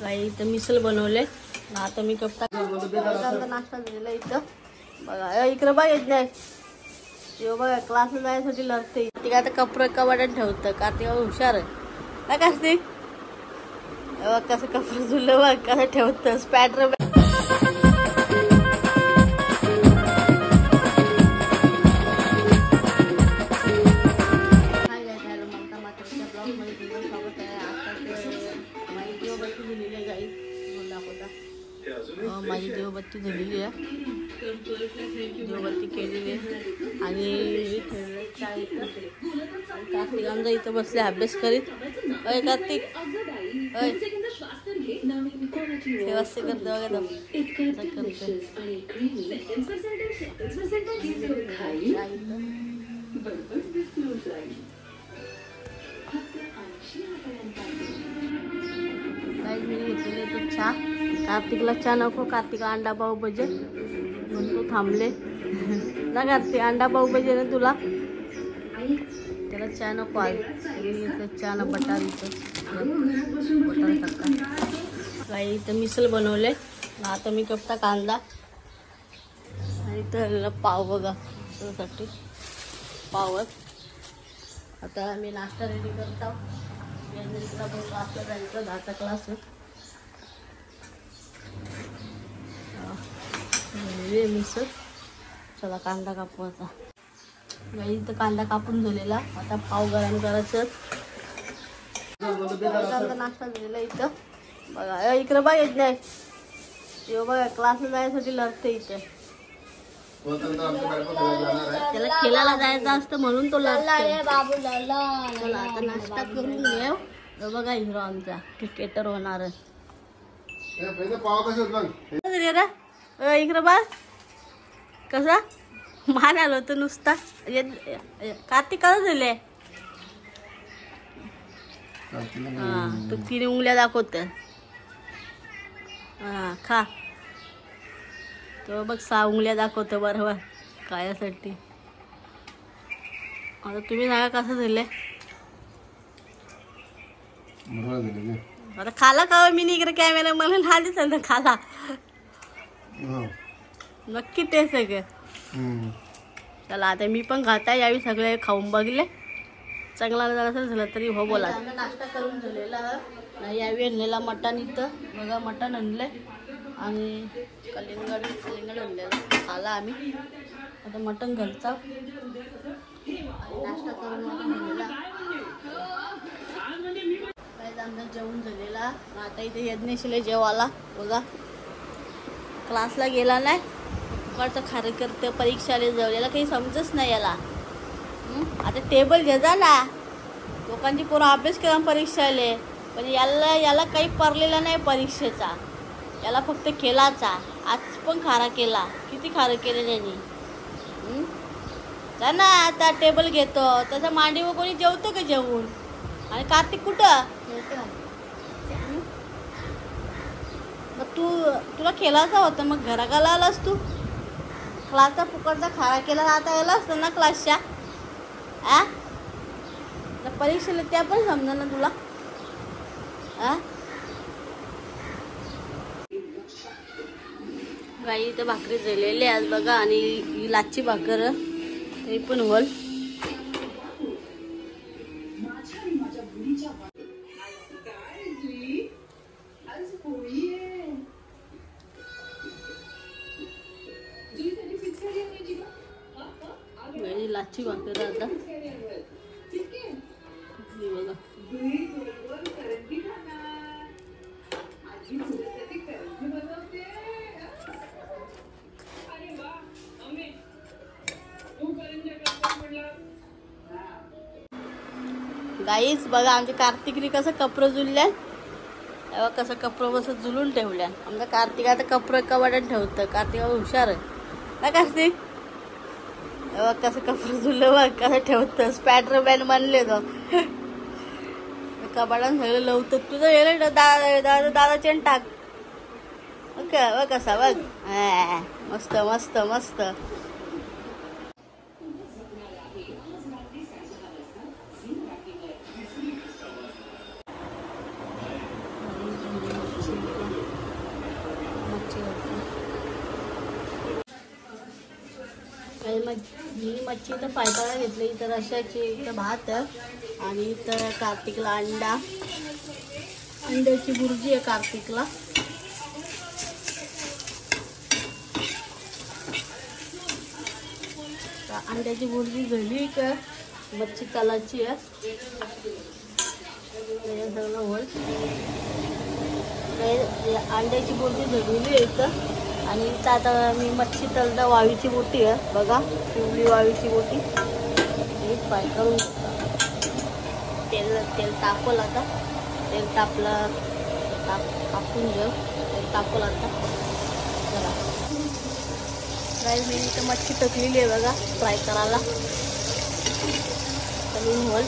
काही इथं मिसल बनवले. आता मी कप्ता नाश्ता दिलेला इथं. बघा इकडं बघ येत नाही. बघा क्लासला जायसाठी लढते. ती काय आता कपडे कवाड्यात ठेवतं. कार्तिक हुशार आहे ना कार्तिक. बघ कसं कपडे झुललं बघ कसं ठेवतं स्पॅटर. माझी देवबत्ती झालेली आहे. देवबत्ती केलेली आहे आणि कार्तिक आमचा इथं बसले अभ्यास करीत. अय कार्तिक अय व्यवस्थित करते वगैरे मी घेतलेले तो चहा. कार्तिकला चहा नको. कार्तिकला अंडा पाव भजे म्हणून तू थांबले ना. कार्तिक अंडा पाव भजे ना तुला. त्याला चहा नको आहे. चहा ना बटार इथं बटार टाकता. काही इथं मिसल बनवले. आता मी कपता कांदा आणि इथं पाव बघा त्यासाठी पावच. आता मी नाश्ता रेडी करतो. क्लासला जायचं 10चा क्लास आहे. मिसळ चला कांदा कापू. आता इथं कांदा कापून झालेला. आता पाव गरम करायचं. नाश्ता दिलेला इथं. बघा इकडं बघ येत नाही. बघा क्लासला जायसाठी लढते इथे. त्याला खेळायला जायचं असतं म्हणून तो लढतोय. चला आता नाश्ता करून घेऊ. बघा हिरो आमचा क्रिकेटर होणार आहे. इकडं बघ कसा मान आलो होतं नुसता. कार्तिक कसं झाले. हा तो 3 उंगल्या दाखवत. हा खा. तो बघ 6 उंगल्या दाखवतो बरोबर कायासाठी. आता तुम्ही सांगा कसं झाले. आता खाला का मी इकडे कॅमेरा मला हा दिसल ना खाला. नक्की तेच आहे का. चला आता मी पण खाता. यावेळी सगळे खाऊन बघले. चांगला जरासं झालं तरी हो बोला. नाश्ता करून झालेला नाही. यावेळी आणलेला मटण इथं बघा. मटण आणले आणि कलिंगड आणलेलं खाला आम्ही. आता मटण घरचा नाश्ता करून झालेला. आमचा जेवण झालेला. आता इथे यज्ञेशला जेवायला बघा. क्लासला गेला नाही. फुकटचं खारं करतं. परीक्षाला जाऊन काही समजच नाही याला. आता टेबल घ्यायचा ना. लोकांची पोरं अभ्यास करा परीक्षाले. पण याला काही पडलेला नाही परीक्षेचा. याला फक्त खेळाचा. आज पण खारा केला. किती खारं केलं त्यांनी. जा ना आता टेबल घेतो. त्याचा मांडीवर कोणी जेवतं का जेवून. आणि कार्तिक कुठं. मग तुला खेळायचा होता मग घरागाला आलास तू. क्लासचा फुकटचा खारा केला. आता याला असतं ना क्लासच्या. परीक्षेला त्या पण समजा ना तुला. गाई इथं भाकरी झालेली आज बघा. आणि लाची भाकर ते पण होल. लाची भाकर आता बघा. गाईच बघा आमच्या कार्तिकने कसं कपडं झुलल्या. तेव्हा कसं कपडं बसं झुलून ठेवल्या. आमचा कार्तिक आता कपडे कवाड्यात ठेवतं. कार्तिक हुशार आहे ना कार्तिक. तेव्हा कसं कपडे झुललं बघ कसं ठेवतं स्पॅटर बॅन बनले. तो कबाडात सगळं लवतं. तुझं गेलं दादा चेन टाक. ओके बघ कसा बघ. मस्त मस्त मस्त. ही मच्छी तर फ्राय करायला घेतली. तर अशाची इथं भात आणि इथं कार्तिकला अंड्याची भुर्जी आहे कार्तिकला. अंड्याची भुर्जी झाली का मच्छी तलाची आहे. सगळं होल अंड्याची भुर्जी झालेली आहे इथं. आणि इथं आता मी मच्छी तलदा वाळीची बोटी आहे बघा, पिवळी वाळीची बोटी ही फ्राय करून तेल तापवलं. आता तेल तापून घेऊ. तेल तापवलं आता. चला फ्राय मी इथं मच्छी टकलेली आहे बघा फ्राय करायला. तर मी होल